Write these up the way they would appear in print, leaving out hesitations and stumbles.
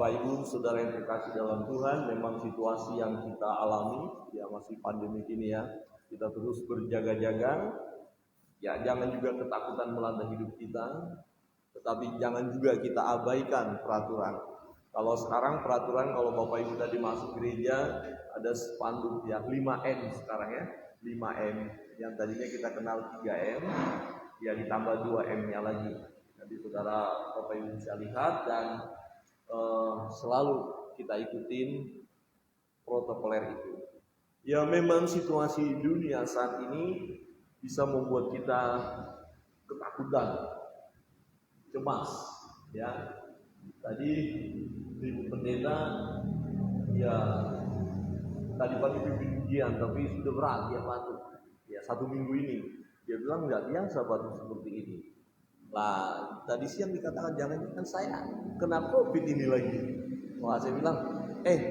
Bapak Ibu, saudara yang terkasih dalam Tuhan, memang situasi yang kita alami, ya masih pandemi ini ya, kita terus berjaga-jaga, ya jangan juga ketakutan melanda hidup kita, tetapi jangan juga kita abaikan peraturan. Kalau sekarang peraturan, kalau Bapak Ibu tadi masuk gereja, ada spanduk ya, 5M sekarang ya, 5M, yang tadinya kita kenal 3M, ya ditambah 2M-nya lagi. Nanti saudara Bapak Ibu bisa lihat dan selalu kita ikutin protokoler itu. Ya memang situasi dunia saat ini bisa membuat kita ketakutan, cemas. Ya, tadi Ibu Pendeta ya tadi pagi pimpin ujian, tapi sudah berat dia batuk. Ya 1 minggu ini dia bilang nggak biasa batuk seperti ini. Lah tadi siang dikatakan jangan saya kena COVID ini lagi. Wah saya bilang,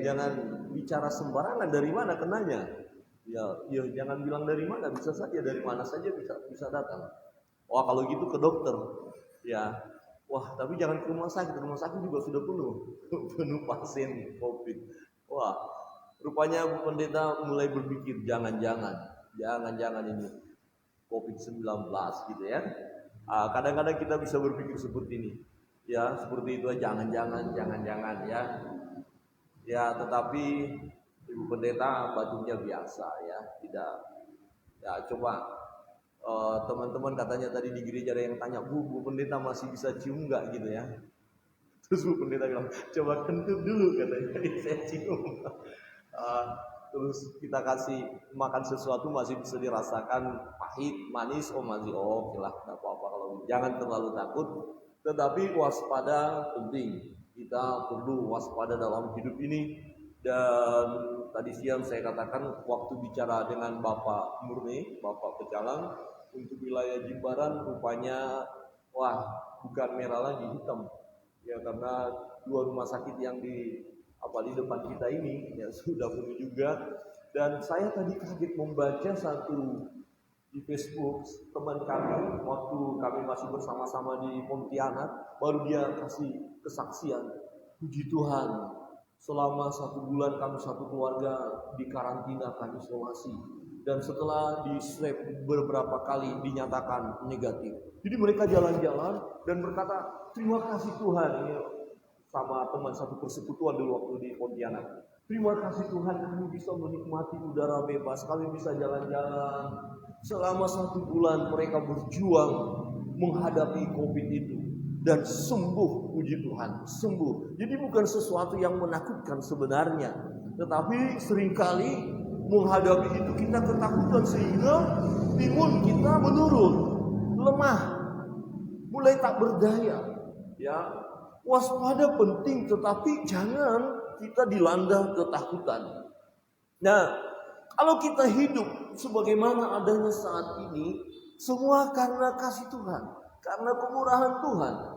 jangan bicara sembarangan, dari mana kenanya? Ya jangan bilang dari mana, bisa saja dari mana saja bisa datang. Wah kalau gitu ke dokter. Ya, wah tapi jangan ke rumah sakit juga sudah penuh pasien COVID. Wah, rupanya Bu Pendeta mulai berpikir jangan-jangan ini COVID-19 gitu ya. Kadang-kadang kita bisa berpikir seperti ini, ya seperti itu jangan-jangan ya. Ya tetapi Ibu Pendeta batuknya biasa ya, tidak. Ya coba teman-teman katanya tadi di gereja ada yang tanya, Bu Pendeta masih bisa cium nggak gitu ya? Terus Bu Pendeta bilang, coba kentut dulu katanya, saya cium. Terus kita kasih makan sesuatu masih bisa dirasakan pahit, manis, masih oke lah, nggak apa-apa. Kalau jangan terlalu takut, tetapi waspada penting. Kita perlu waspada dalam hidup ini. Dan tadi siang saya katakan waktu bicara dengan Bapak Murni, Bapak Pecalang untuk wilayah Jimbaran, rupanya bukan merah lagi, hitam. Ya karena 2 rumah sakit yang di depan kita ini ya sudah penuh juga. Dan saya tadi kaget membaca satu di Facebook teman kami waktu kami masih bersama-sama di Pontianak, baru dia kasih kesaksian, puji Tuhan selama 1 bulan kami satu keluarga di karantina, kami isolasi, dan setelah di swab beberapa kali dinyatakan negatif. Jadi mereka jalan-jalan dan berkata terima kasih Tuhan, ini sama teman satu persekutuan dulu waktu di Pontianak. Terima kasih Tuhan kami bisa menikmati udara bebas, kami bisa jalan-jalan. Selama 1 bulan mereka berjuang menghadapi COVID itu dan sembuh, puji Tuhan, sembuh. Jadi bukan sesuatu yang menakutkan sebenarnya, tetapi seringkali menghadapi itu kita ketakutan sehingga imun kita menurun, lemah, mulai tak berdaya. Ya, waspada penting, tetapi jangan kita dilanda ketakutan. Nah, kalau kita hidup sebagaimana adanya saat ini, semua karena kasih Tuhan, karena kemurahan Tuhan.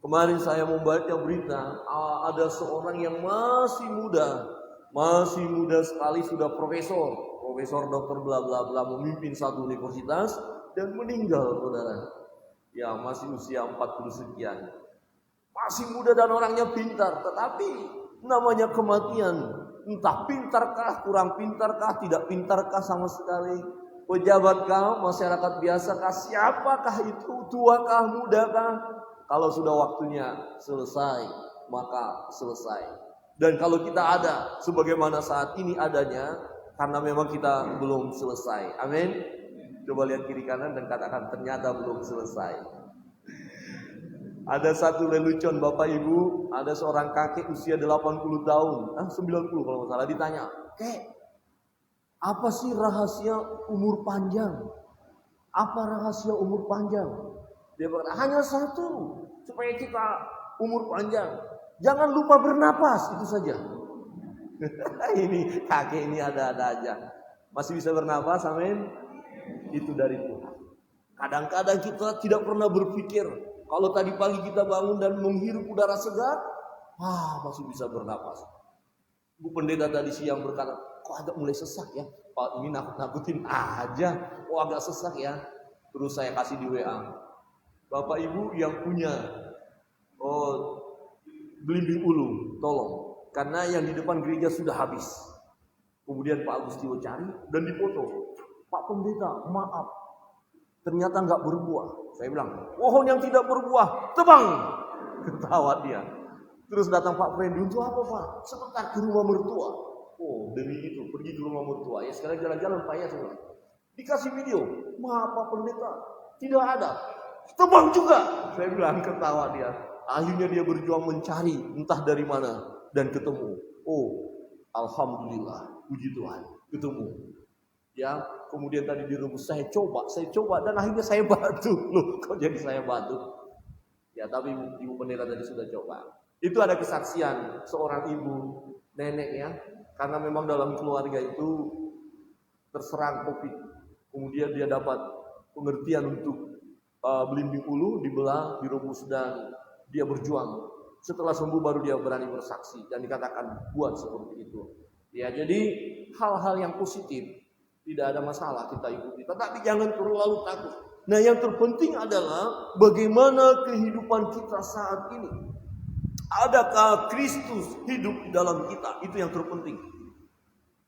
Kemarin saya membaca berita, ada seorang yang masih muda sekali, sudah profesor dokter bla bla bla, memimpin satu universitas dan meninggal, saudara. Ya, masih usia 40 sekian. Masih muda dan orangnya pintar, tetapi namanya kematian. Entah pintarkah, kurang pintarkah, tidak pintarkah sama sekali. Pejabatkah, masyarakat biasakah, siapakah itu, tuakah, mudakah? Kalau sudah waktunya selesai, maka selesai. Dan kalau kita ada sebagaimana saat ini adanya, karena memang kita belum selesai. Amin. Coba lihat kiri kanan dan katakan ternyata belum selesai. Ada satu lelucon Bapak Ibu, ada seorang kakek usia 80 tahun, 90 kalau nggak salah, ditanya, "Kek, apa sih rahasia umur panjang? Apa rahasia umur panjang?" Dia berkata, hanya satu, supaya kita umur panjang. Jangan lupa bernapas, itu saja. Ini kakek ini ada-ada aja. Masih bisa bernapas, amin. Itu dari Tuhan. Kadang-kadang kita tidak pernah berpikir, kalau tadi pagi kita bangun dan menghirup udara segar, masih bisa bernapas. Bu Pendeta tadi siang berkata, kok agak mulai sesak ya? Pak, ini nakut-nakutin aja. Agak sesak ya. Terus saya kasih di WA. Bapak Ibu yang punya Belimbing Ulu, tolong. Karena yang di depan gereja sudah habis. Kemudian Pak Agustio cari dan dipoto. Pak Pendeta, maaf. Ternyata nggak berbuah. Saya bilang, pohon yang tidak berbuah, tebang. Ketawa dia. Terus datang Pak Frendi, untuk apa Pak? Sebentar ke rumah mertua. Oh, demi itu, pergi ke rumah mertua. Ya sekarang jalan-jalan Pak ya semua. Dikasih video, maaf Pak Pendeta, tidak ada. Tebang juga. Saya bilang, ketawa dia. Akhirnya dia berjuang mencari entah dari mana dan ketemu. Oh, alhamdulillah, puji Tuhan, ketemu. Ya, kemudian tadi direbus, saya coba dan akhirnya saya bantu. Loh, kok jadi saya bantu? Ya, tapi Ibu Pendeta tadi sudah coba. Itu ada kesaksian seorang ibu nenek ya, karena memang dalam keluarga itu terserang COVID. Kemudian dia dapat pengertian untuk belimbing ulu dibelah, direbus dan dia berjuang. Setelah sembuh baru dia berani bersaksi dan dikatakan buat seperti itu. Ya, jadi hal-hal yang positif tidak ada masalah kita ikuti, tetapi jangan terlalu takut. Nah, yang terpenting adalah bagaimana kehidupan kita saat ini. Adakah Kristus hidup di dalam kita? Itu yang terpenting.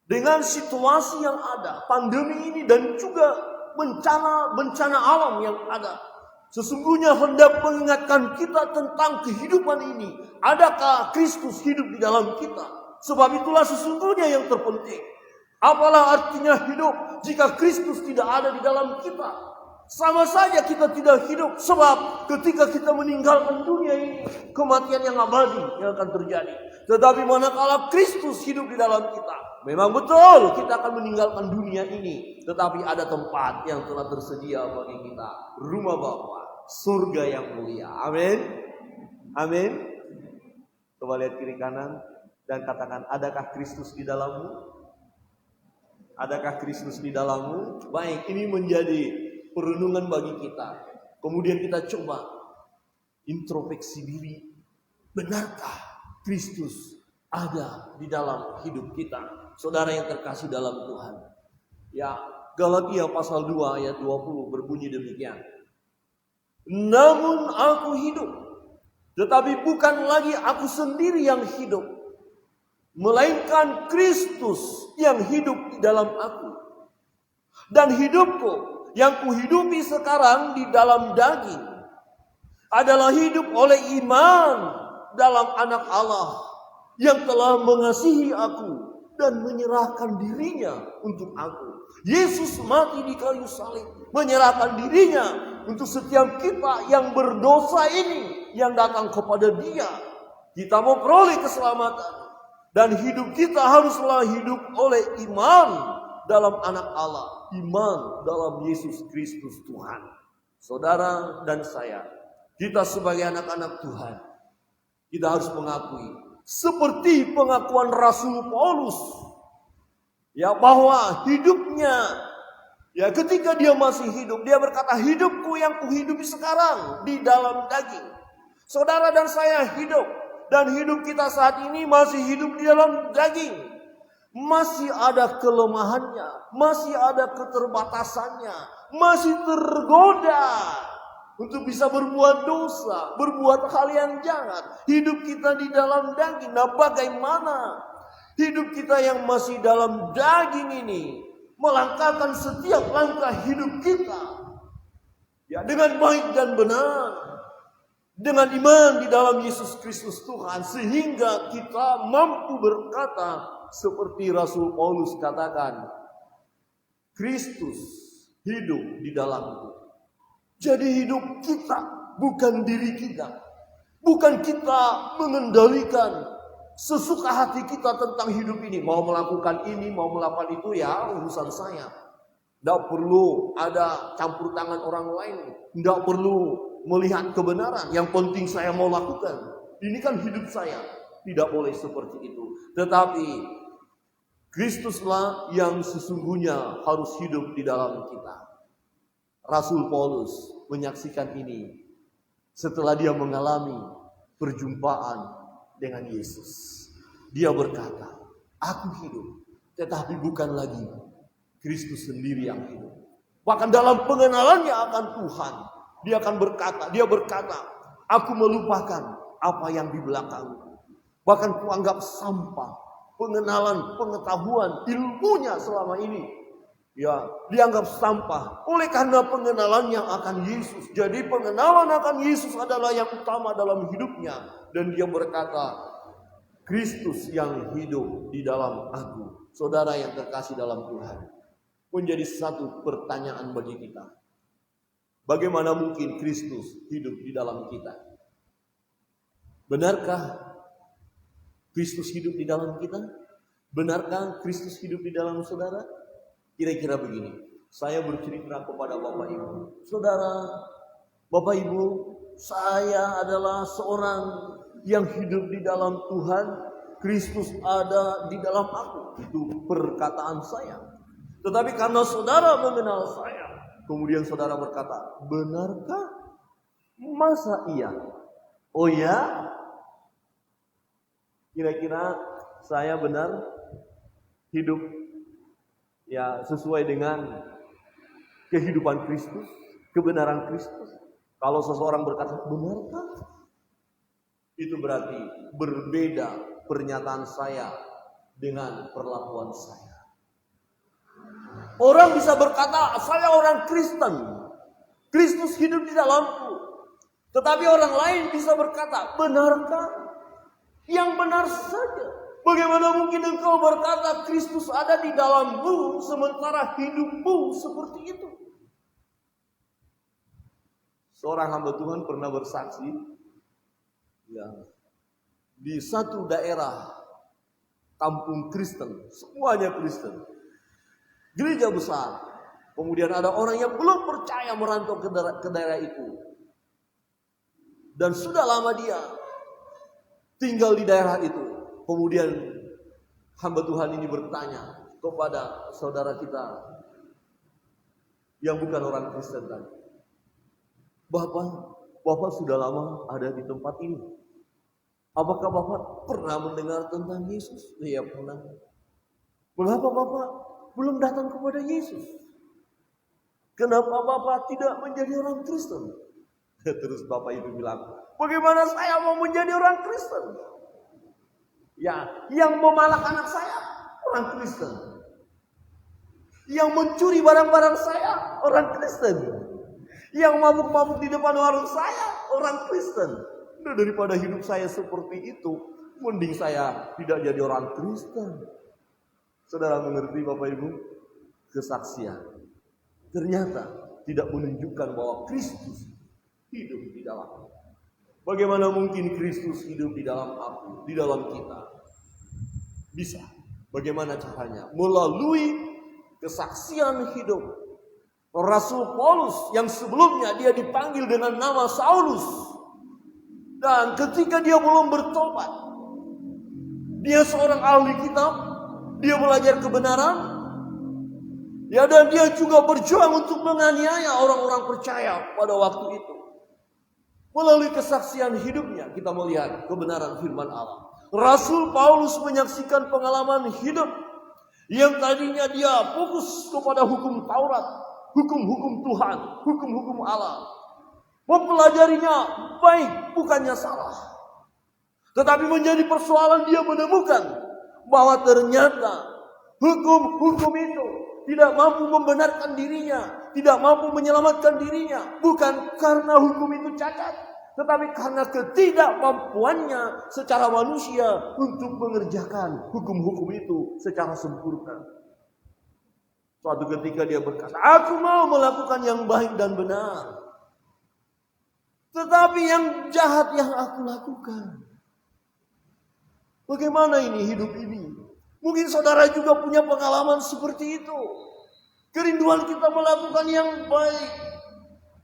Dengan situasi yang ada, pandemi ini dan juga bencana alam yang ada, sesungguhnya hendak mengingatkan kita tentang kehidupan ini. Adakah Kristus hidup di dalam kita? Sebab itulah sesungguhnya yang terpenting. Apalah artinya hidup jika Kristus tidak ada di dalam kita? Sama saja kita tidak hidup. Sebab ketika kita meninggalkan dunia ini, kematian yang abadi yang akan terjadi. Tetapi manakala Kristus hidup di dalam kita, memang betul kita akan meninggalkan dunia ini. Tetapi ada tempat yang telah tersedia bagi kita. Rumah Bapa, surga yang mulia. Amin. Amin. Coba lihat kiri kanan dan katakan, adakah Kristus di dalammu? Adakah Kristus di dalammu? Baik, ini menjadi perenungan bagi kita. Kemudian kita coba introspeksi diri. Benarkah Kristus ada di dalam hidup kita? Saudara yang terkasih dalam Tuhan. Ya, Galatia pasal 2 ayat 20 berbunyi demikian. Namun aku hidup, tetapi bukan lagi aku sendiri yang hidup, melainkan Kristus yang hidup di dalam aku. Dan hidupku yang kuhidupi sekarang di dalam daging adalah hidup oleh iman dalam Anak Allah yang telah mengasihi aku dan menyerahkan dirinya untuk aku. Yesus mati di kayu salib, menyerahkan dirinya untuk setiap kita yang berdosa ini yang datang kepada Dia. Kita mau peroleh keselamatan. Dan hidup kita haruslah hidup oleh iman dalam Anak Allah. Iman dalam Yesus Kristus Tuhan. Saudara dan saya, kita sebagai anak-anak Tuhan, kita harus mengakui. Seperti pengakuan Rasul Paulus. Ya, bahwa hidupnya, ya ketika dia masih hidup, dia berkata, hidupku yang kuhidupi sekarang di dalam daging. Saudara dan saya hidup. Dan hidup kita saat ini masih hidup di dalam daging. Masih ada kelemahannya. Masih ada keterbatasannya. Masih tergoda untuk bisa berbuat dosa. Berbuat hal yang jahat. Hidup kita di dalam daging. Nah, bagaimana hidup kita yang masih dalam daging ini melangkahkan setiap langkah hidup kita, ya, dengan baik dan benar. Dengan iman di dalam Yesus Kristus Tuhan. Sehingga kita mampu berkata seperti Rasul Paulus katakan, Kristus hidup di dalamku. Jadi hidup kita bukan diri kita. Bukan kita mengendalikan sesuka hati kita tentang hidup ini. Mau melakukan ini, mau melakukan itu, ya urusan saya. Tidak perlu ada campur tangan orang lain. Tidak perlu melihat kebenaran, yang penting saya mau lakukan. Ini kan hidup saya. Tidak boleh seperti itu. Tetapi Kristuslah yang sesungguhnya harus hidup di dalam kita. Rasul Paulus menyaksikan ini setelah dia mengalami perjumpaan dengan Yesus. Dia berkata, aku hidup, tetapi bukan lagi Kristus sendiri yang hidup. Bahkan dalam pengenalannya akan Tuhan, dia berkata, aku melupakan apa yang di belakang. Bahkan kuanggap sampah pengenalan, pengetahuan, ilmunya selama ini. Ya, dianggap sampah oleh karena pengenalannya akan Yesus. Jadi pengenalan akan Yesus adalah yang utama dalam hidupnya. Dan dia berkata, Kristus yang hidup di dalam aku. Saudara yang terkasih dalam Tuhan, menjadi satu pertanyaan bagi kita. Bagaimana mungkin Kristus hidup di dalam kita? Benarkah Kristus hidup di dalam kita? Benarkah Kristus hidup di dalam saudara? Kira-kira begini, saya bercerita kepada Bapak Ibu. Saudara, Bapak Ibu, saya adalah seorang yang hidup di dalam Tuhan. Kristus ada di dalam aku. Itu perkataan saya. Tetapi karena saudara mengenal saya, kemudian saudara berkata, benarkah? Masa iya? Oh ya? Kira-kira saya benar hidup ya sesuai dengan kehidupan Kristus, kebenaran Kristus. Kalau seseorang berkata, benarkah? Itu berarti berbeda pernyataan saya dengan perlakuan saya. Orang bisa berkata, saya orang Kristen, Kristus hidup di dalamku. Tetapi orang lain bisa berkata, benarkah? Yang benar saja. Bagaimana mungkin engkau berkata Kristus ada di dalammu sementara hidupmu seperti itu? Seorang hamba Tuhan pernah bersaksi ya, di satu daerah kampung Kristen, semuanya Kristen, gereja besar. Kemudian ada orang yang belum percaya merantau ke daerah itu, dan sudah lama dia tinggal di daerah itu. Kemudian hamba Tuhan ini bertanya kepada saudara kita yang bukan orang Kristen tadi, Bapak sudah lama ada di tempat ini. Apakah Bapak pernah mendengar tentang Yesus? Iya, pernah. Mengapa Bapak belum datang kepada Yesus? Kenapa Bapak tidak menjadi orang Kristen? Terus Bapak itu bilang, bagaimana saya mau menjadi orang Kristen? Ya, yang memalak anak saya orang Kristen. Yang mencuri barang-barang saya orang Kristen. Yang mabuk-mabuk di depan warung saya orang Kristen. Nah, daripada hidup saya seperti itu, mending saya tidak jadi orang Kristen. Saudara mengerti Bapak Ibu? Kesaksian ternyata tidak menunjukkan bahwa Kristus hidup di dalam. Bagaimana mungkin Kristus hidup di dalam aku, di dalam kita? Bisa. Bagaimana caranya? Melalui kesaksian hidup. Rasul Paulus yang sebelumnya dia dipanggil dengan nama Saulus. Dan ketika dia belum bertobat, dia seorang ahli kitab, dia belajar kebenaran, ya, dan dia juga berjuang untuk menganiaya orang-orang percaya pada waktu itu. Melalui kesaksian hidupnya kita melihat kebenaran firman Allah. Rasul Paulus menyaksikan pengalaman hidup yang tadinya dia fokus kepada hukum Taurat, hukum-hukum Tuhan, hukum-hukum Allah. Mempelajarinya baik, bukannya salah. Tetapi menjadi persoalan dia menemukan bahwa ternyata hukum-hukum itu tidak mampu membenarkan dirinya, tidak mampu menyelamatkan dirinya. Bukan karena hukum itu cacat, tetapi karena ketidakmampuannya secara manusia untuk mengerjakan hukum-hukum itu secara sempurna. Suatu ketika dia berkata, aku mau melakukan yang baik dan benar, tetapi yang jahat yang aku lakukan. Bagaimana ini hidup ini? Mungkin saudara juga punya pengalaman seperti itu. Kerinduan kita melakukan yang baik,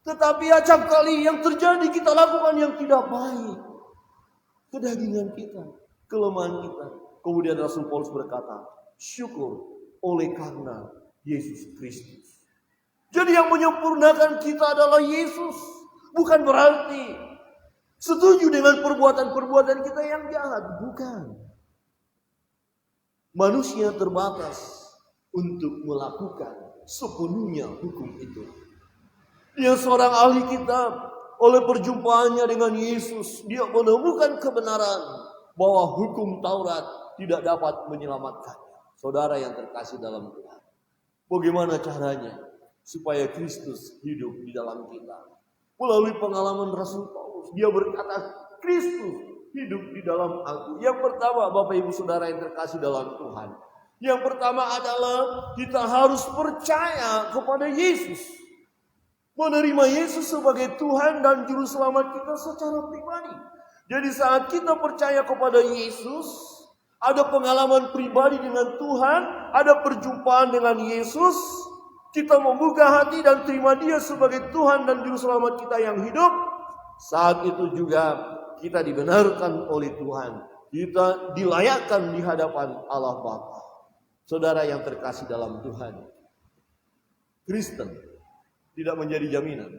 tetapi acap kali yang terjadi kita lakukan yang tidak baik. Kedagingan kita, kelemahan kita. Kemudian Rasul Paulus berkata, syukur oleh karena Yesus Kristus. Jadi yang menyempurnakan kita adalah Yesus. Bukan berarti setuju dengan perbuatan-perbuatan kita yang jahat. Bukan. Manusia terbatas untuk melakukan sepenuhnya hukum itu. Dia seorang ahli kitab, Oleh perjumpaannya dengan Yesus, dia menemukan kebenaran bahwa hukum Taurat tidak dapat menyelamatkannya. Saudara yang terkasih dalam Tuhan, bagaimana caranya supaya Kristus hidup di dalam kita? Melalui pengalaman Rasul Paulus, dia berkata, Kristus hidup di dalam aku. Yang pertama, Bapak Ibu Saudara yang terkasih dalam Tuhan, yang pertama adalah kita harus percaya kepada Yesus. Menerima Yesus sebagai Tuhan dan Juru Selamat kita secara pribadi. Jadi saat kita percaya kepada Yesus, ada pengalaman pribadi dengan Tuhan, ada perjumpaan dengan Yesus, kita membuka hati dan terima Dia sebagai Tuhan dan Juru Selamat kita yang hidup. Saat itu juga kita dibenarkan oleh Tuhan. Kita dilayakkan di hadapan Allah Bapa. Saudara yang terkasih dalam Tuhan, Kristen tidak menjadi jaminan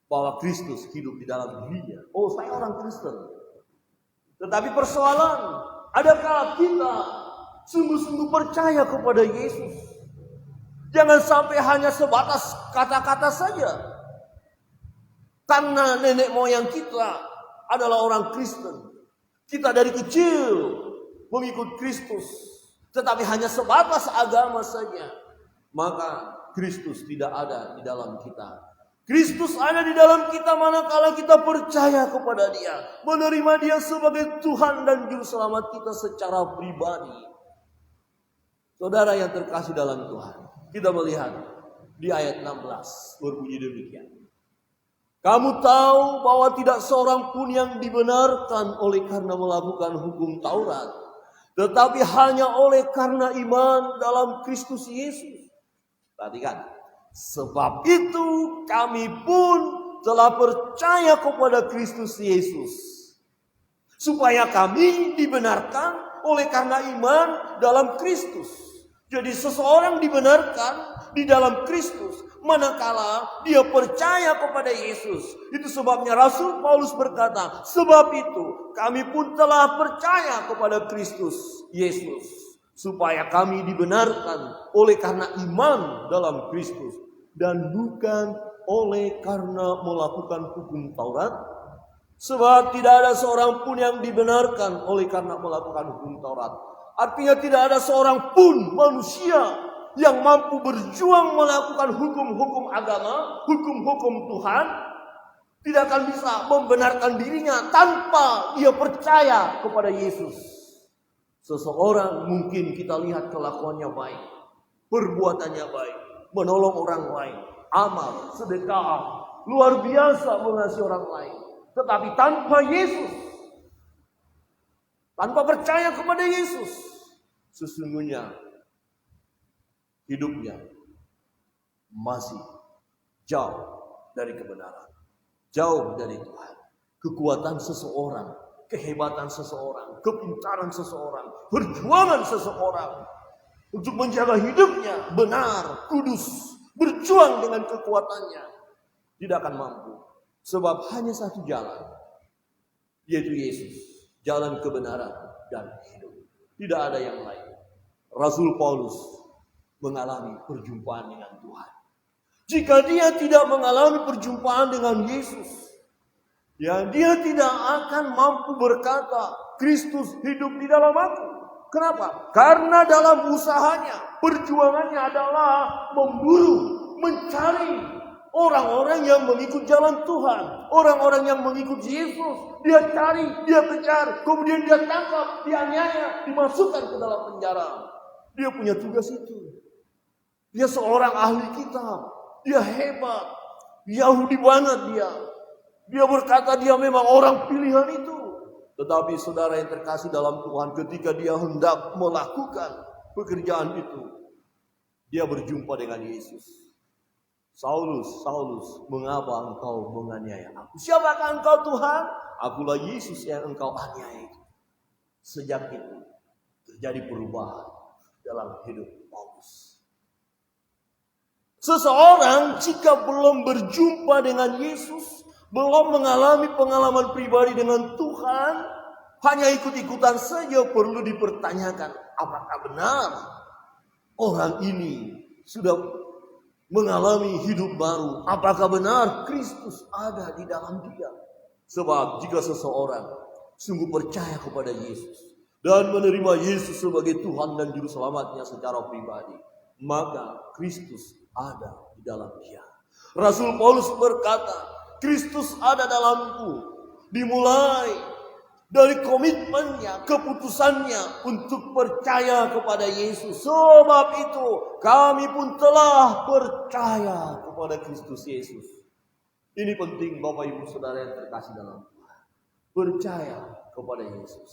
bahwa Kristus hidup di dalam dirinya. Oh, saya orang Kristen. Tetapi persoalan, adakah kita sungguh-sungguh percaya kepada Yesus? Jangan sampai hanya sebatas kata-kata saja. Karena nenek moyang kita adalah orang Kristen. Kita dari kecil mengikut Kristus. Tetapi hanya sebatas agama saja. Maka Kristus tidak ada di dalam kita. Kristus ada di dalam kita manakala kita percaya kepada Dia, menerima Dia sebagai Tuhan dan Juru Selamat kita secara pribadi. Saudara yang terkasih dalam Tuhan, kita melihat di ayat 16 berbunyi demikian. Kamu tahu bahwa tidak seorang pun yang dibenarkan oleh karena melakukan hukum Taurat, tetapi hanya oleh karena iman dalam Kristus Yesus. Perhatikan, sebab itu kami pun telah percaya kepada Kristus Yesus, supaya kami dibenarkan oleh karena iman dalam Kristus. Jadi seseorang dibenarkan di dalam Kristus manakala dia percaya kepada Yesus. Itu sebabnya Rasul Paulus berkata, sebab itu kami pun telah percaya kepada Kristus Yesus, supaya kami dibenarkan oleh karena iman dalam Kristus dan bukan oleh karena melakukan hukum Taurat. Sebab tidak ada seorang pun yang dibenarkan oleh karena melakukan hukum Taurat. Artinya tidak ada seorang pun manusia yang mampu berjuang melakukan hukum-hukum agama, hukum-hukum Tuhan, tidak akan bisa membenarkan dirinya tanpa dia percaya kepada Yesus. Seseorang mungkin kita lihat kelakuannya baik, perbuatannya baik, menolong orang lain, amal, sedekah, luar biasa mengasihi orang lain. Tetapi tanpa Yesus, tanpa percaya kepada Yesus, sesungguhnya hidupnya masih jauh dari kebenaran, jauh dari Tuhan. Kekuatan seseorang, kehebatan seseorang, kepintaran seseorang, perjuangan seseorang untuk menjaga hidupnya benar, kudus, berjuang dengan kekuatannya tidak akan mampu. Sebab hanya satu jalan, yaitu Yesus, jalan kebenaran dan hidup. Tidak ada yang lain. Rasul Paulus mengalami perjumpaan dengan Tuhan. Jika dia tidak mengalami perjumpaan dengan Yesus, ya dia tidak akan mampu berkata, Kristus hidup di dalam aku. Kenapa? Karena dalam usahanya, perjuangannya adalah memburu, mencari orang-orang yang mengikut jalan Tuhan, orang-orang yang mengikut Yesus. Dia cari, dia kejar, kemudian dia tangkap, dianiaya, dimasukkan ke dalam penjara. Dia punya tugas itu. Dia seorang ahli kitab, dia hebat, Yahudi banget dia. Dia berkata dia memang orang pilihan itu. Tetapi saudara yang terkasih dalam Tuhan, ketika dia hendak melakukan pekerjaan itu, dia berjumpa dengan Yesus. Saulus, Saulus, mengapa engkau menganiaya aku? Siapakah engkau Tuhan? Akulah Yesus yang engkau aniaya itu. Sejak itu terjadi perubahan dalam hidup Paulus. Seseorang jika belum berjumpa dengan Yesus, belum mengalami pengalaman pribadi dengan Tuhan, hanya ikut-ikutan saja, perlu dipertanyakan apakah benar orang ini sudah mengalami hidup baru. Apakah benar Kristus ada di dalam dia? Sebab jika seseorang sungguh percaya kepada Yesus dan menerima Yesus sebagai Tuhan dan Juru Selamatnya secara pribadi, maka Kristus ada di dalam dia. Rasul Paulus berkata, Kristus ada dalamku. Dimulai dari komitmennya, keputusannya untuk percaya kepada Yesus. Sebab itu kami pun telah percaya kepada Kristus Yesus. Ini penting Bapak Ibu Saudara yang terkasih dalam Tuhan. Percaya kepada Yesus.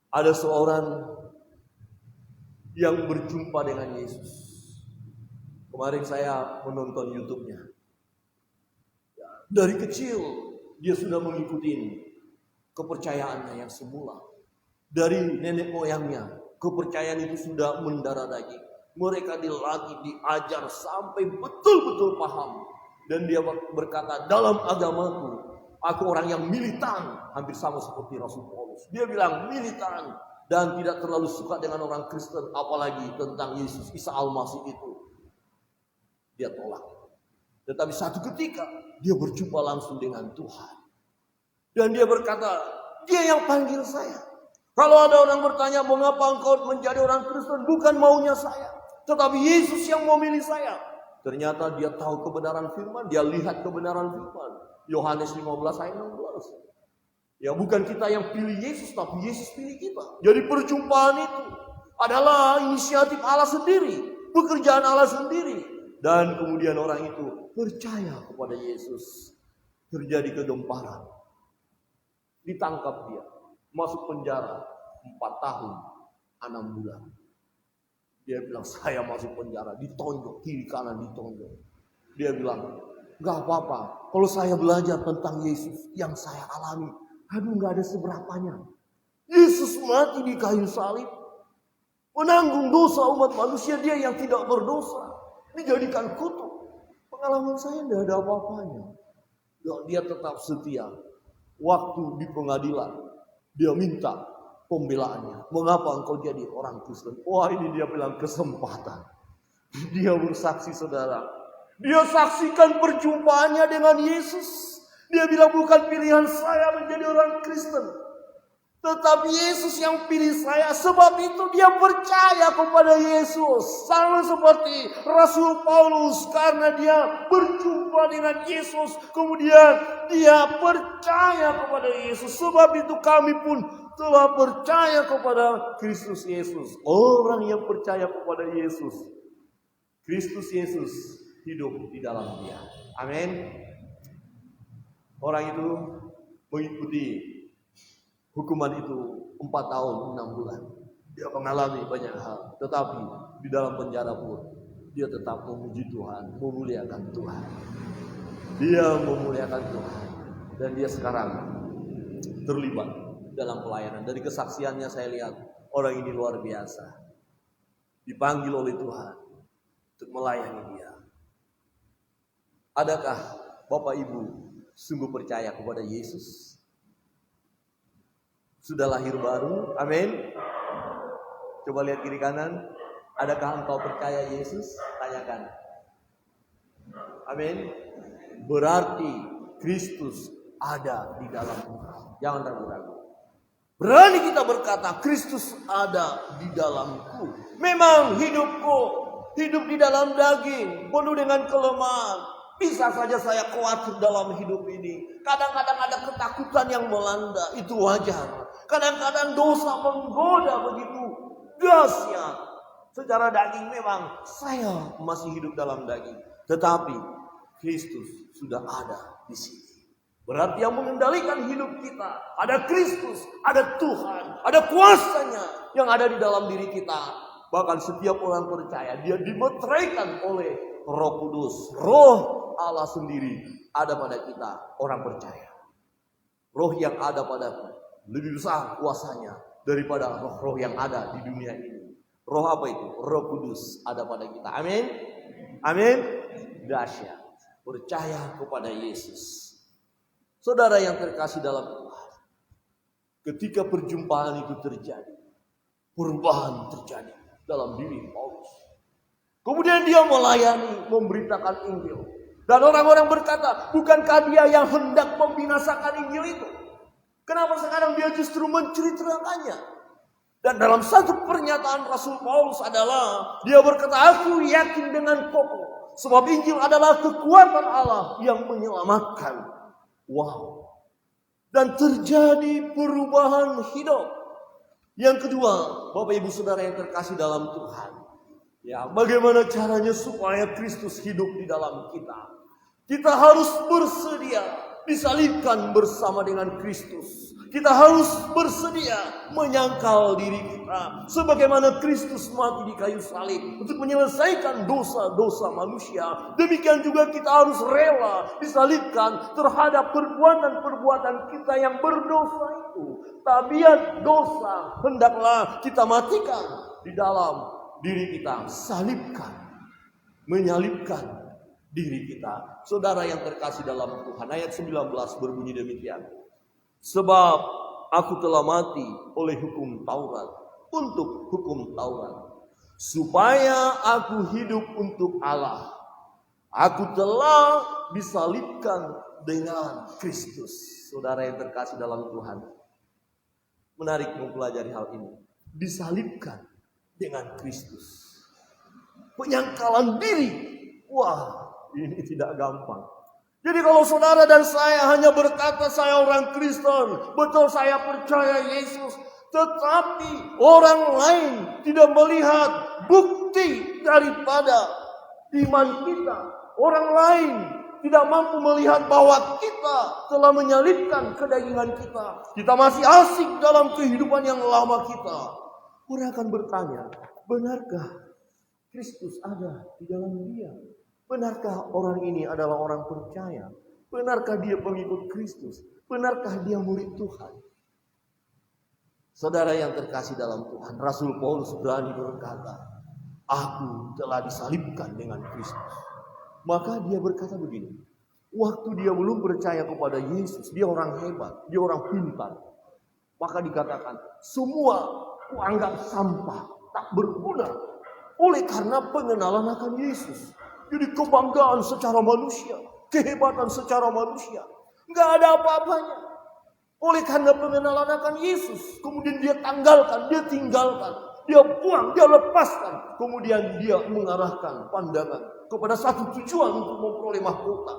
Ada seorang yang berjumpa dengan Yesus. Kemarin saya menonton YouTube-nya. Dari kecil dia sudah mengikuti kepercayaannya yang semula. Dari nenek moyangnya, kepercayaan itu sudah mendarah daging. Mereka dilatih, diajar sampai betul-betul paham. Dan dia berkata, dalam agamaku, aku orang yang militan. Hampir sama seperti Rasul Paulus. Dia bilang militan dan tidak terlalu suka dengan orang Kristen. Apalagi tentang Yesus, Isa Al-Masih itu. Dia tolak. Tetapi satu ketika, dia berjumpa langsung dengan Tuhan. Dan dia berkata, dia yang panggil saya. Kalau ada orang bertanya, mengapa engkau menjadi orang Kristen? Bukan maunya saya. Tetapi Yesus yang memilih saya. Ternyata dia tahu kebenaran firman. Dia lihat kebenaran firman. Yohanes 15 ayat 16. Ya bukan kita yang pilih Yesus, tapi Yesus pilih kita. Jadi perjumpaan itu adalah inisiatif Allah sendiri. Pekerjaan Allah sendiri. Dan kemudian orang itu percaya kepada Yesus. Terjadi kegemparan. Ditangkap dia, masuk penjara 4 tahun 6 bulan. Dia bilang, saya masuk penjara, ditonjok kiri kanan, ditonjok. Dia bilang, gak apa-apa, kalau saya belajar tentang Yesus yang saya alami, gak ada seberapanya. Yesus mati di kayu salib, menanggung dosa umat manusia, dia yang tidak berdosa, dijadikan kutuk. Pengalaman saya tidak ada apa-apanya. Dia tetap setia. Waktu di pengadilan, dia minta pembelaannya. Mengapa engkau jadi orang Kristen? Wah, ini dia bilang kesempatan. Dia bersaksi, saudara. Dia saksikan perjumpaannya dengan Yesus. Dia bilang bukan pilihan saya menjadi orang Kristen, tetapi Yesus yang pilih saya. Sebab itu dia percaya kepada Yesus. Sama seperti Rasul Paulus. Karena dia berjumpa dengan Yesus, kemudian dia percaya kepada Yesus. Sebab itu kami pun telah percaya kepada Kristus Yesus. Orang yang percaya kepada Yesus, Kristus Yesus hidup di dalam dia. Amin. Orang itu mengikuti hukuman itu 4 tahun 6 bulan. Dia mengalami banyak hal. Tetapi di dalam penjara pun dia tetap memuji Tuhan, memuliakan Tuhan. Dia memuliakan Tuhan. Dan dia sekarang terlibat dalam pelayanan. Dari kesaksiannya saya lihat orang ini luar biasa. Dipanggil oleh Tuhan untuk melayani dia. Adakah Bapak Ibu sungguh percaya kepada Yesus? Sudah lahir baru, amin. Coba lihat kiri kanan. Adakah engkau percaya Yesus? Tanyakan. Amin. Berarti Kristus ada di dalam engkau. Jangan ragu-ragu. Berani kita berkata, Kristus ada di dalamku. Memang hidupku hidup di dalam daging, penuh dengan kelemahan. Bisa saja saya khawatir dalam hidup ini. Kadang-kadang ada ketakutan yang melanda, itu wajar. Kadang-kadang dosa menggoda begitu dahsyat. Secara daging memang saya masih hidup dalam daging. Tetapi Kristus sudah ada di sini. Berarti yang mengendalikan hidup kita ada Kristus, ada Tuhan, ada kuasanya yang ada di dalam diri kita. Bahkan setiap orang percaya dia dimeteraikan oleh Roh Kudus. Roh Allah sendiri ada pada kita orang percaya. Roh yang ada padaku lebih besar kuasanya daripada roh-roh yang ada di dunia ini. Roh apa itu? Roh Kudus ada pada kita. Amin. Amin. Dahsyat. Percaya kepada Yesus. Saudara yang terkasih dalam Tuhan, ketika perjumpaan itu terjadi, perubahan terjadi dalam diri Paulus. Kemudian dia melayani, memberitakan Injil. Dan orang-orang berkata, bukankah dia yang hendak membinasakan Injil itu? Kenapa sekarang dia justru menceritakannya? Dan dalam satu pernyataan Rasul Paulus adalah, dia berkata, aku yakin dengan kokoh, sebab Injil adalah kekuatan Allah yang menyelamatkan. Wow. Dan terjadi perubahan hidup. Yang kedua, Bapak Ibu Saudara yang terkasih dalam Tuhan. Ya, bagaimana caranya supaya Kristus hidup di dalam kita? Kita harus bersedia disalibkan bersama dengan Kristus. Kita harus bersedia menyangkal diri kita. Sebagaimana Kristus mati di kayu salib untuk menyelesaikan dosa-dosa manusia. Demikian juga kita harus rela disalibkan terhadap perbuatan-perbuatan kita yang berdosa itu. Tabiat dosa hendaklah kita matikan di dalam diri kita. Salibkan, menyalibkan diri kita. Saudara yang terkasih dalam Tuhan, ayat 19 berbunyi demikian. Sebab aku telah mati oleh hukum Taurat, untuk hukum Taurat, supaya aku hidup untuk Allah. Aku telah disalibkan dengan Kristus. Saudara yang terkasih dalam Tuhan, menarik mempelajari hal ini. Disalibkan dengan Kristus. Penyangkalan diri. Wah, ini tidak gampang. Jadi kalau saudara dan saya hanya berkata saya orang Kristen, betul saya percaya Yesus, tetapi orang lain tidak melihat bukti daripada iman kita. Orang lain tidak mampu melihat bahwa kita telah menyalibkan kedagingan kita. Kita masih asik dalam kehidupan yang lama kita. Orang akan bertanya, benarkah Kristus ada di dalam dia? Benarkah orang ini adalah orang percaya? Benarkah dia pengikut Kristus? Benarkah dia murid Tuhan? Saudara yang terkasih dalam Tuhan, Rasul Paulus berani berkata, aku telah disalibkan dengan Kristus. Maka dia berkata begini, waktu dia belum percaya kepada Yesus, dia orang hebat, dia orang pintar. Maka dikatakan, semua kuanggap sampah, tak berguna, oleh karena pengenalan akan Yesus. Jadi kebanggaan secara manusia, kehebatan secara manusia, nggak ada apa-apanya. Oleh karena pengenalan akan Yesus, kemudian dia tanggalkan, dia tinggalkan, dia buang, dia lepaskan. Kemudian dia mengarahkan pandangan kepada satu tujuan untuk memperoleh mahkota.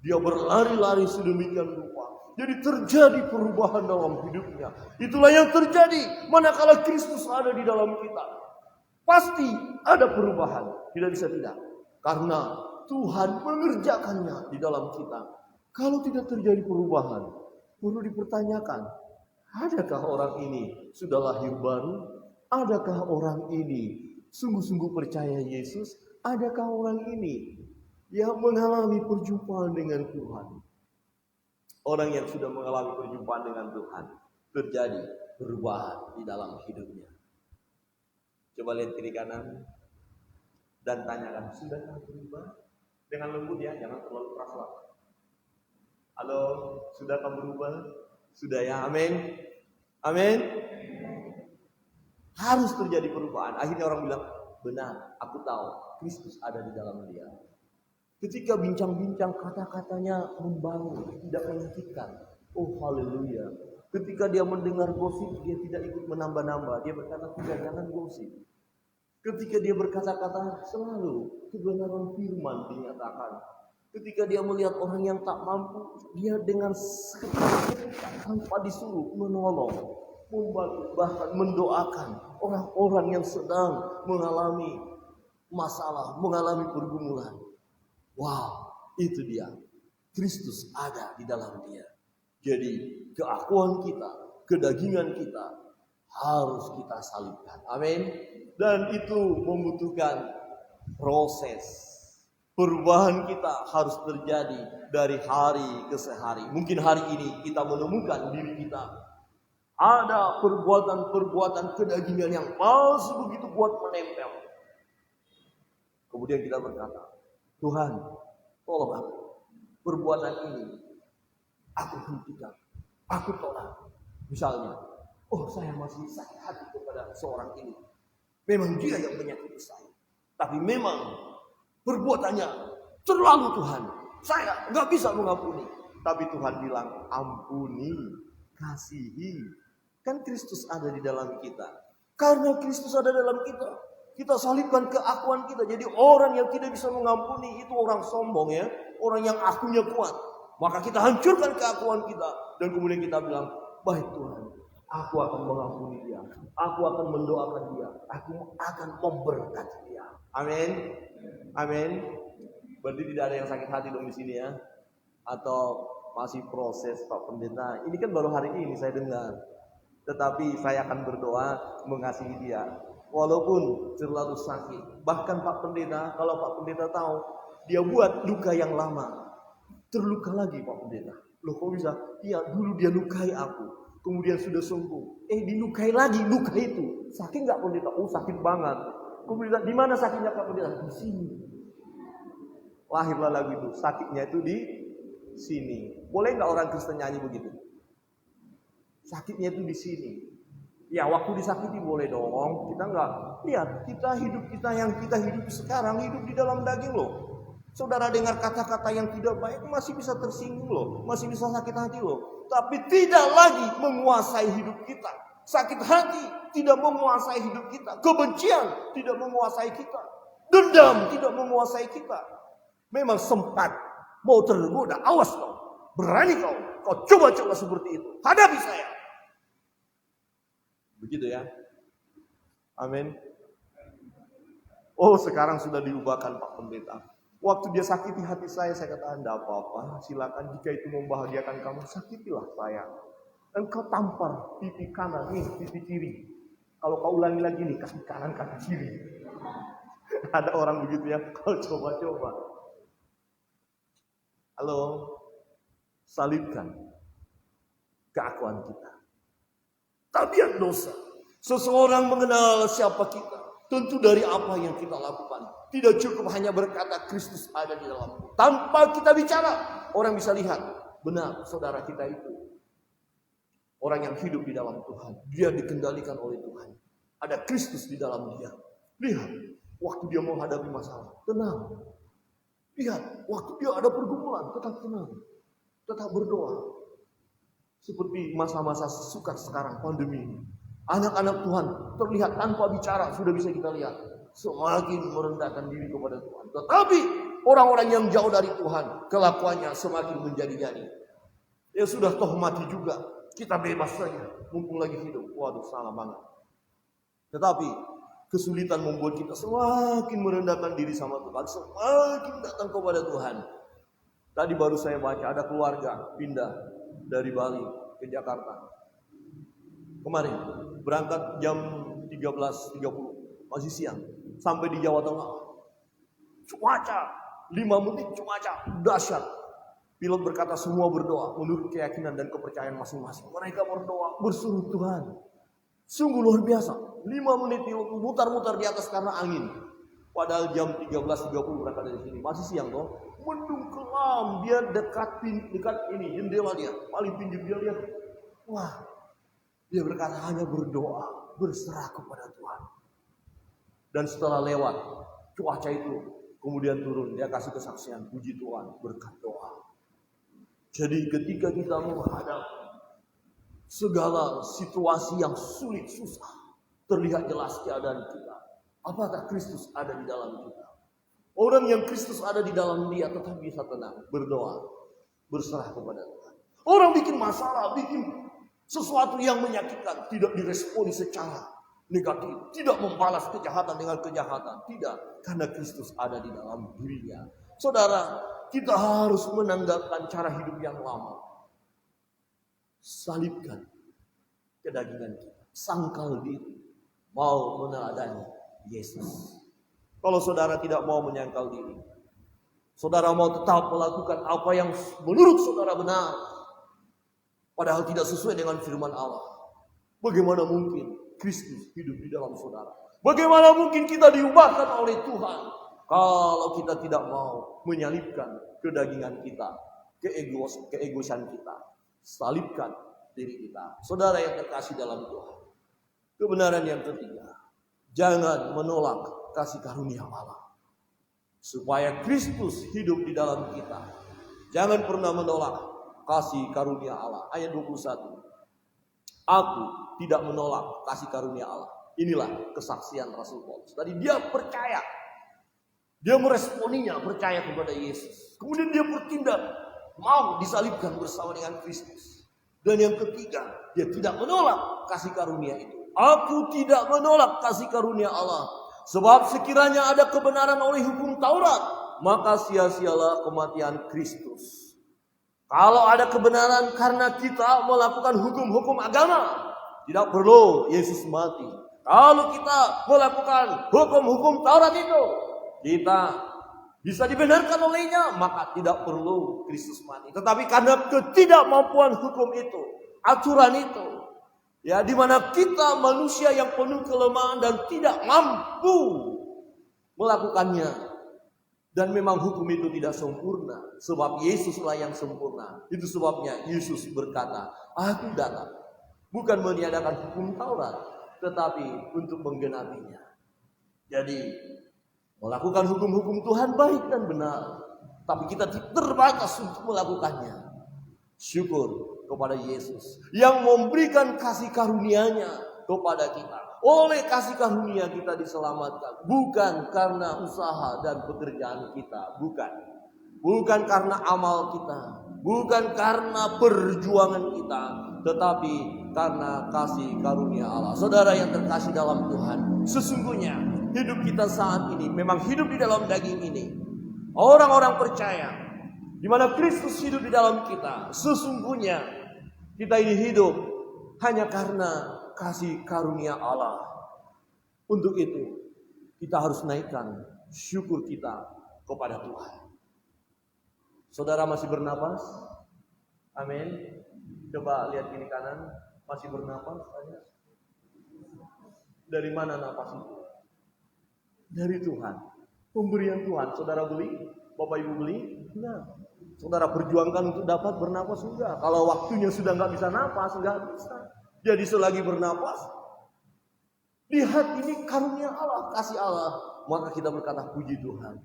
Dia berlari-lari sedemikian rupa. Jadi terjadi perubahan dalam hidupnya. Itulah yang terjadi manakala Kristus ada di dalam kita. Pasti ada perubahan, tidak bisa tidak. Karena Tuhan mengerjakannya di dalam kita. Kalau tidak terjadi perubahan, perlu dipertanyakan, adakah orang ini sudah lahir baru? Adakah orang ini sungguh-sungguh percaya Yesus? Adakah orang ini yang mengalami perjumpaan dengan Tuhan? Orang yang sudah mengalami perjumpaan dengan Tuhan, terjadi perubahan di dalam hidupnya. Coba lihat kiri kanan dan tanyakan, sudahkah berubah? Dengan lembut ya, jangan terlalu keras lah. Halo, sudahkah berubah? Sudah ya, amin. Amin. Harus terjadi perubahan. Akhirnya orang bilang, benar, aku tahu Kristus ada di dalam dia. Ketika bincang-bincang kata-katanya membangun, tidak menyakitkan. Oh haleluya. Ketika dia mendengar gosip, dia tidak ikut menambah-nambah. Dia berkata, tidak, jangan gosip. Ketika dia berkata-kata, selalu kebenaran firman dinyatakan. Ketika dia melihat orang yang tak mampu, dia dengan seketika tanpa disuruh menolong, membantu, bahkan mendoakan orang-orang yang sedang mengalami masalah, mengalami pergumulan. Wow, itu dia. Kristus ada di dalam dia. Jadi keakuan kita, kedagingan kita harus kita salibkan. Amin. Dan itu membutuhkan proses. Perubahan kita harus terjadi dari hari ke hari. Mungkin hari ini kita menemukan diri kita ada perbuatan-perbuatan kedagingan yang masih begitu kuat menempel. Kemudian kita berkata, Tuhan, tolong aku. Perbuatan ini aku hentikan, aku tolak. Misalnya, oh saya masih sakit hati kepada seorang ini. Memang dia yang menyakiti saya. Tapi memang perbuatannya terlalu Tuhan. Saya nggak bisa mengampuni. Tapi Tuhan bilang, ampuni, kasihi. Kan Kristus ada di dalam kita. Karena Kristus ada dalam kita, kita salibkan keakuan kita. Jadi orang yang tidak bisa mengampuni itu orang sombong ya. Orang yang akunya kuat. Maka kita hancurkan keakuan kita. Dan kemudian kita bilang, baik Tuhan, aku akan mengampuni dia. Aku akan mendoakan dia. Aku akan memberkati dia. Amin. Amin. Berarti tidak ada yang sakit hati dong di sini ya. Atau masih proses Pak Pendeta. Ini kan baru hari ini saya dengar. Tetapi saya akan berdoa mengasihi dia. Walaupun terlalu sakit. Bahkan Pak Pendeta, kalau Pak Pendeta tahu, dia buat luka yang lama. Terluka lagi Pak Pendeta. Loh kok bisa? Iya, dulu dia lukai aku. Kemudian sudah sembuh. Dilukai lagi luka itu. Sakit nggak Pendeta? Oh sakit banget. Kemudian di mana sakitnya Pak Pendeta? Di sini. Lahirlah lagu itu. Sakitnya itu di sini. Boleh nggak orang Kristen nyanyi begitu? Sakitnya itu di sini. Ya waktu disakiti boleh dong. Kita nggak lihat kita hidup yang kita hidup sekarang hidup di dalam daging loh. Saudara dengar kata-kata yang tidak baik masih bisa tersinggung loh, masih bisa sakit hati loh. Tapi tidak lagi menguasai hidup kita. Sakit hati tidak menguasai hidup kita. Kebencian tidak menguasai kita. Dendam tidak menguasai kita. Memang sempat mau tergoda, awas kau. Berani kau coba-coba seperti itu. Hadapi saya. Begitu ya. Amin. Oh sekarang sudah diubahkan Pak Pendeta. Waktu dia sakiti hati saya katakan, tidak apa-apa, silakan jika itu membahagiakan kamu, sakitilah saya. Engkau tampar pipi kanan, nih pipi kiri. Kalau kau ulangi lagi nih, kaki kanan, kaki kiri. Ada orang begitu ya, kau coba-coba. Halo, salibkan keakuan kita. Tabiat dosa. Seseorang mengenal siapa kita. Tentu dari apa yang kita lakukan. Tidak cukup hanya berkata Kristus ada di dalam. Tanpa kita bicara, orang bisa lihat. Benar, saudara kita itu orang yang hidup di dalam Tuhan. Dia dikendalikan oleh Tuhan. Ada Kristus di dalam dia. Lihat, waktu dia menghadapi masalah, tenang. Lihat, waktu dia ada pergumulan, tetap tenang. Tetap berdoa. Seperti masa-masa sukar sekarang, pandemi ini. Anak-anak Tuhan terlihat tanpa bicara, sudah bisa kita lihat. Semakin merendahkan diri kepada Tuhan. Tetapi orang-orang yang jauh dari Tuhan, kelakuannya semakin menjadi-jadi. Ya sudah toh mati juga. Kita bebas saja, mumpung lagi hidup. Waduh, salah banget. Tetapi kesulitan membuat kita semakin merendahkan diri sama Tuhan. Semakin datang kepada Tuhan. Tadi baru saya baca ada keluarga pindah dari Bali ke Jakarta. Kemarin berangkat jam 13.30, masih siang. Sampai di Jawa Tengah. Cuaca, 5 menit cuaca dahsyat. Pilot berkata semua berdoa menurut keyakinan dan kepercayaan masing-masing. Mereka berdoa bersuruh Tuhan. Sungguh luar biasa. 5 menit pilot mutar-mutar di atas karena angin. Padahal jam 13.30 berangkat dari sini. Masih siang toh. Mendung kelam. Dia dekat ini jendela dia. Paling pinggir dia lihat. Wah. Dia berkata hanya berdoa, berserah kepada Tuhan. Dan setelah lewat cuaca itu, kemudian turun, dia kasih kesaksian, puji Tuhan, berkat doa. Jadi ketika kita menghadapi segala situasi yang sulit, susah, terlihat jelas keadaan kita. Apakah Kristus ada di dalam kita? Orang yang Kristus ada di dalam dia tetap bisa tenang, berdoa, berserah kepada Tuhan. Orang bikin masalah, bikin sesuatu yang menyakitkan, tidak diresponi secara negatif, tidak membalas kejahatan dengan kejahatan, tidak, karena Kristus ada di dalam dirinya. Saudara, kita harus menanggalkan cara hidup yang lama. Salibkan kedagingan kita, sangkal diri, mau meneladani Yesus. Kalau saudara tidak mau menyangkal diri, saudara mau tetap melakukan apa yang menurut saudara benar, padahal tidak sesuai dengan firman Allah. Bagaimana mungkin Kristus hidup di dalam saudara? Bagaimana mungkin kita diubahkan oleh Tuhan kalau kita tidak mau menyalibkan kedagingan kita, keegoisan kita, salibkan diri kita. Saudara yang terkasih dalam Tuhan. Kebenaran yang ketiga, jangan menolak kasih karunia Allah. Supaya Kristus hidup di dalam kita. Jangan pernah menolak kasih karunia Allah. Ayat 21. Aku tidak menolak kasih karunia Allah. Inilah kesaksian Rasul Paulus. Tadi dia percaya. Dia meresponinya, percaya kepada Yesus. Kemudian dia bertindak, mau disalibkan bersama dengan Kristus. Dan yang ketiga, dia tidak menolak kasih karunia itu. Aku tidak menolak kasih karunia Allah. Sebab sekiranya ada kebenaran oleh hukum Taurat, maka sia-sialah kematian Kristus. Kalau ada kebenaran karena kita melakukan hukum-hukum agama, tidak perlu Yesus mati. Kalau kita melakukan hukum-hukum Taurat itu, kita bisa dibenarkan olehnya, maka tidak perlu Kristus mati. Tetapi karena ketidakmampuan hukum itu, aturan itu, ya, di mana kita manusia yang penuh kelemahan dan tidak mampu melakukannya. Dan memang hukum itu tidak sempurna. Sebab Yesuslah yang sempurna. Itu sebabnya Yesus berkata, aku datang bukan meniadakan hukum Taurat, tetapi untuk menggenapinya. Jadi melakukan hukum-hukum Tuhan baik dan benar. Tapi kita terbatas untuk melakukannya. Syukur kepada Yesus yang memberikan kasih karunia-Nya kepada kita. Oleh kasih karunia kita diselamatkan. Bukan karena usaha dan pekerjaan kita. Bukan karena amal kita. Bukan karena perjuangan kita. Tetapi karena kasih karunia Allah. Saudara yang terkasih dalam Tuhan. Sesungguhnya hidup kita saat ini memang hidup di dalam daging ini. Orang-orang percaya. Di mana Kristus hidup di dalam kita. Sesungguhnya kita ini hidup hanya karena kasih karunia Allah. Untuk itu kita harus naikkan syukur kita kepada Tuhan. Saudara masih bernapas? Amin. Coba lihat kiri kanan, masih bernapas? Dari mana napas itu? Dari Tuhan. Pemberian Tuhan. Saudara beli? Bapak Ibu beli? Nah, saudara perjuangkan untuk dapat bernapas enggak? Kalau waktunya sudah nggak bisa napas, nggak bisa. Jadi selagi bernapas, lihat ini karunia Allah, kasih Allah. Maka kita berkata puji Tuhan.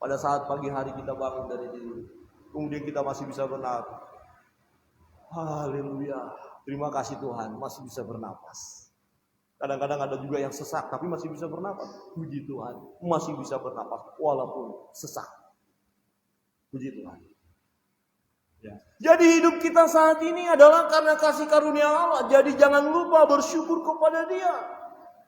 Pada saat pagi hari kita bangun dari tidur, kemudian kita masih bisa bernapas. Haleluya. Terima kasih Tuhan, masih bisa bernapas. Kadang-kadang ada juga yang sesak, tapi masih bisa bernapas. Puji Tuhan, masih bisa bernapas walaupun sesak. Puji Tuhan. Ya. Jadi hidup kita saat ini adalah karena kasih karunia Allah. Jadi jangan lupa bersyukur kepada Dia.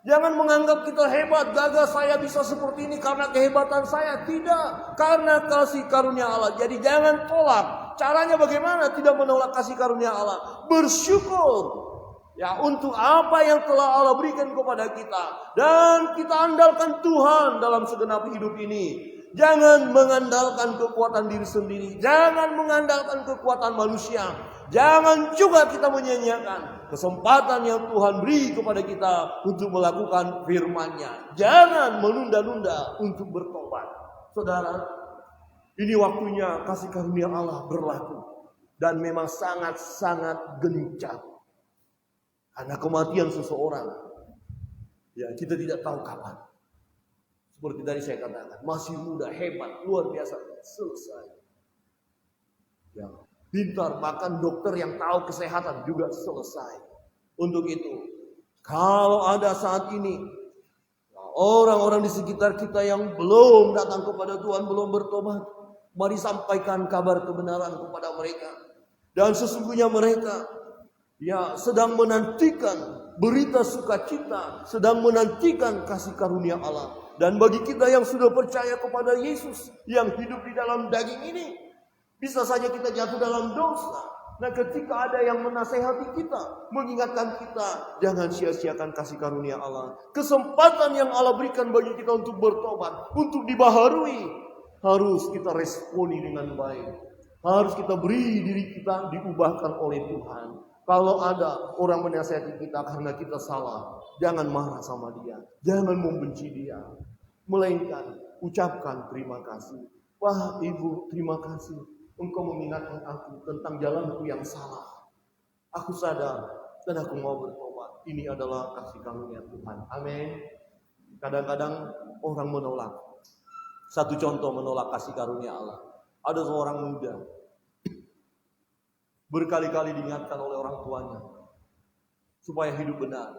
Jangan menganggap kita hebat, gagah, saya bisa seperti ini karena kehebatan saya. Tidak, karena kasih karunia Allah. Jadi jangan tolak. Caranya bagaimana tidak menolak kasih karunia Allah? Bersyukur. Ya, untuk apa yang telah Allah berikan kepada kita. Dan kita andalkan Tuhan dalam segenap hidup ini. Jangan mengandalkan kekuatan diri sendiri. Jangan mengandalkan kekuatan manusia. Jangan juga kita menyanyiakan kesempatan yang Tuhan beri kepada kita untuk melakukan firman-Nya. Jangan menunda-nunda untuk bertobat. Saudara, ini waktunya kasih karunia Allah berlaku. Dan memang sangat-sangat gencar. Karena kematian seseorang, ya kita tidak tahu kapan. Seperti tadi saya katakan, masih muda, hebat, luar biasa, selesai. Ya, pintar, bahkan dokter yang tahu kesehatan juga selesai. Untuk itu, kalau ada saat ini orang-orang di sekitar kita yang belum datang kepada Tuhan, belum bertobat, mari sampaikan kabar kebenaran kepada mereka. Dan sesungguhnya mereka ya sedang menantikan berita sukacita, sedang menantikan kasih karunia Allah. Dan bagi kita yang sudah percaya kepada Yesus yang hidup di dalam daging ini, bisa saja kita jatuh dalam dosa. Nah, ketika ada yang menasehati kita, mengingatkan kita, jangan sia-siakan kasih karunia Allah. Kesempatan yang Allah berikan bagi kita untuk bertobat, untuk dibaharui, harus kita responi dengan baik. Harus kita beri diri kita diubahkan oleh Tuhan. Kalau ada orang menasihati kita karena kita salah, jangan marah sama dia, jangan membenci dia, melainkan ucapkan terima kasih. Wah Ibu, terima kasih, engkau mengingatkan aku tentang jalanku yang salah. Aku sadar dan aku mau bertobat. Ini adalah kasih karunia Tuhan. Amin. Kadang-kadang orang menolak. Satu contoh menolak kasih karunia Allah. Ada seorang muda berkali-kali diingatkan oleh orang tuanya supaya hidup benar.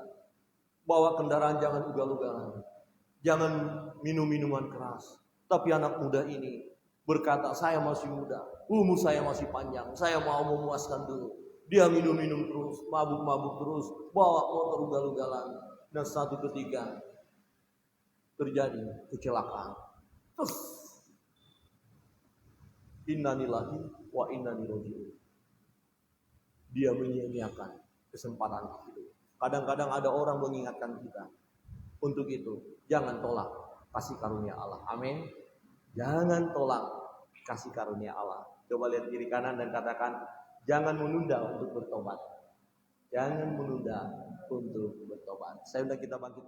Bawa kendaraan jangan ugal-ugalan. Jangan minum minuman keras. Tapi anak muda ini berkata, saya masih muda, umur saya masih panjang, saya mau memuaskan dulu. Dia minum-minum terus, mabuk-mabuk terus, bawa motor ugal-ugalan. Dan satu ketika terjadi kecelakaan. Terus innalillahi wa inna ilaihi raji'un. Dia menyia-nyiakan kesempatan hidup. Kadang-kadang ada orang mengingatkan kita. Untuk itu, jangan tolak kasih karunia Allah. Amin. Jangan tolak kasih karunia Allah. Coba lihat kiri kanan dan katakan, jangan menunda untuk bertobat. Jangan menunda untuk bertobat. Saya undang kita bangkit.